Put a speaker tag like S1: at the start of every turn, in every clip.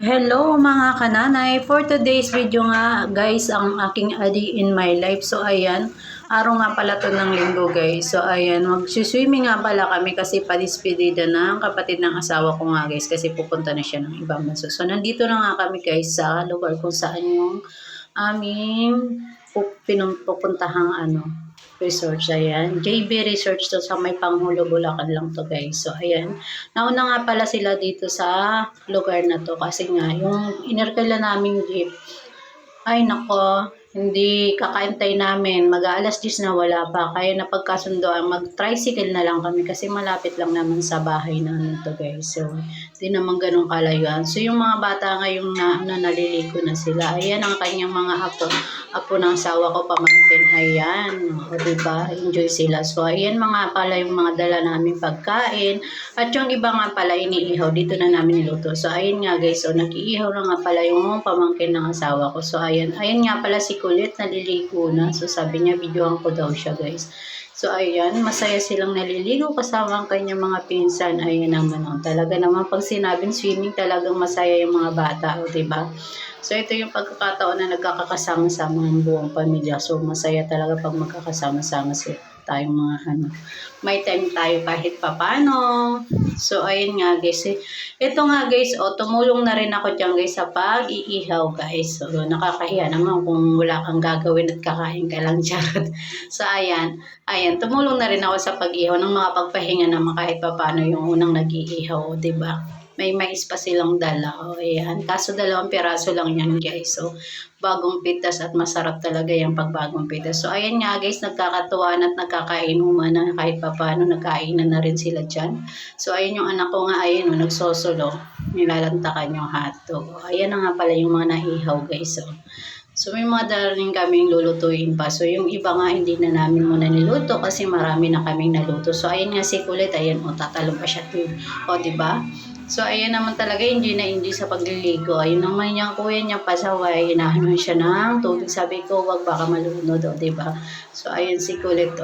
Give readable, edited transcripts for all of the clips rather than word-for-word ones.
S1: Hello mga kananay, for today's video nga guys, ang aking adi in my life. So ayan, araw nga pala to ng linggo guys. So ayan, magsiswimming nga pala kami kasi padispedida na ang kapatid ng asawa ko nga guys kasi pupunta na siya ng ibang bansa. So nandito na nga kami guys sa lugar kung saan yung aming pinupuntahang research. Ayan, JB Research to sa may Pangulo, Bulacan lang to guys. So ayan, nauna nga pala sila dito sa lugar na to kasi nga yung inerkala naming jeep, ay nako, hindi kakaintay namin. Mag-aalas 10 na wala pa. Kaya napagkasundoan, mag-tricycle na lang kami kasi malapit lang naman sa bahay namin to guys. So, di naman ganun kalayuan. So, yung mga bata ngayong naliligo na sila. Ayan ang kanyang mga apo. Apo ng asawa ko, pamangkin. Ayan. O, diba? Enjoy sila. So, ayan mga pala yung mga dala namin pagkain. At yung iba nga pala iniihaw. Dito na namin niluto. So, ayan nga guys. So, nag-iihaw na nga pala yung pamangkin ng asawa ko. So, ayan nga pala si Kulit, naliligo na. So, sabi niya, videoan ko daw siya, guys. So, ayan, masaya silang naliligo kasama ang kanyang mga pinsan. Ayan naman, talaga naman, pag sinabing swimming, talagang masaya yung mga bata, diba? So, ito yung pagkakataon na nagkakasama-sama ang buong pamilya. So, masaya talaga pag magkakasama-sama tayong mga may time tayo kahit papano. So, ayun nga guys. Ito nga guys, tumulong na rin ako dyan guys sa pag-iihaw guys. So, nakakahiya naman kung wala kang gagawin at kakain ka lang charot. So, ayan, tumulong na rin ako sa pag-ihaw ng mga pagpahinga naman kahit papano yung unang nag-iihaw, diba? May mais pa silang dala. Ayan. Kaso 2 piraso lang yan guys. So, bagong pitas at masarap talaga yung pagbagong pitas. So, ayan nga guys, nagkakatuwaan at nagkakainuman na kahit papano, nagkainan na rin sila dyan. So, ayun yung anak ko nga, ayun, nagsosolo. Nilalantakan yung hotdog. Ayan na nga pala yung mga nahihaw guys. So, may mga darating kaming lulutuin pa. So, yung iba nga hindi na namin muna niluto kasi marami na kaming naluto. So, ayun nga si Kulit, ayan, tatalong pa siya. Diba? So, ayan naman talaga, hindi na hindi sa pagliligo. Ayun naman yung kuya niya pasaway, inahanon siya ng tubig. Sabi ko, wag baka malunod, diba? So, ayun si Kulit,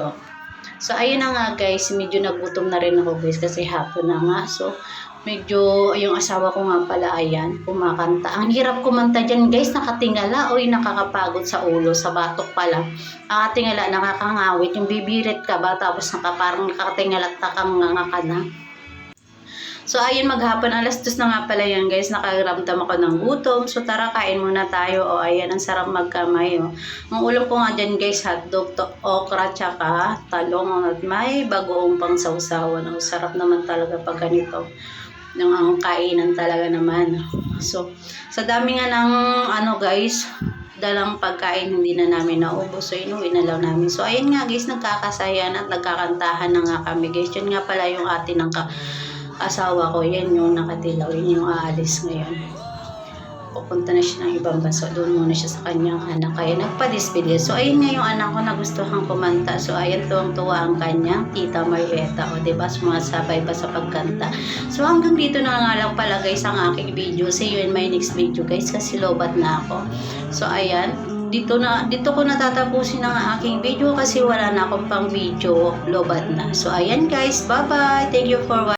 S1: So, ayun na nga guys, medyo nagutom na rin ako guys kasi hapon na nga. So, medyo, yung asawa ko nga pala, ayan, kumakanta. Ang hirap kumanta dyan guys, nakatingala. Oy, nakakapagod sa ulo, sa batok pala. Nakatingala, nakakangawit. Yung bibirit ka ba, tapos parang nakatingala at nakanganga ka na. So, ayun, maghapon, alas 2 na nga pala yan, guys. Nakaramdam ako ng gutom. So, tara, kain muna tayo. Ayan, ang sarap magkamay, Ang ulam ko nga dyan, guys, hotdog, okra, tsaka talong. At may bagoong pang sausawan. Sarap naman talaga pag ganito. Ang kainan talaga naman. So, sa dami nga ng, guys, dalang pagkain, hindi na namin naubos. So, inuwi na lang namin. So, ayun nga, guys, nagkakasayan at nagkakantahan na nga kami, guys. Yun nga pala yung atin ng asawa ko, yan yung nakatilaw, yun yung aalis ngayon. Pupunta na siya ng ibang bansa, doon muna siya sa kanyang anak, kaya nagpa-display. So, ayun nga yung anak ko na gustuhan kumanta. So, ayun, tuwang-tuwa ang kanyang tita Marieta, diba, sumasabay pa sa pagkanta. So, hanggang dito na nga lang pala guys ang aking video. See you in my next video guys, kasi lobat na ako. So, ayan, dito ko natatapusin ang aking video kasi wala na akong pang video, lobat na. So, ayan guys, bye-bye. Thank you for watching.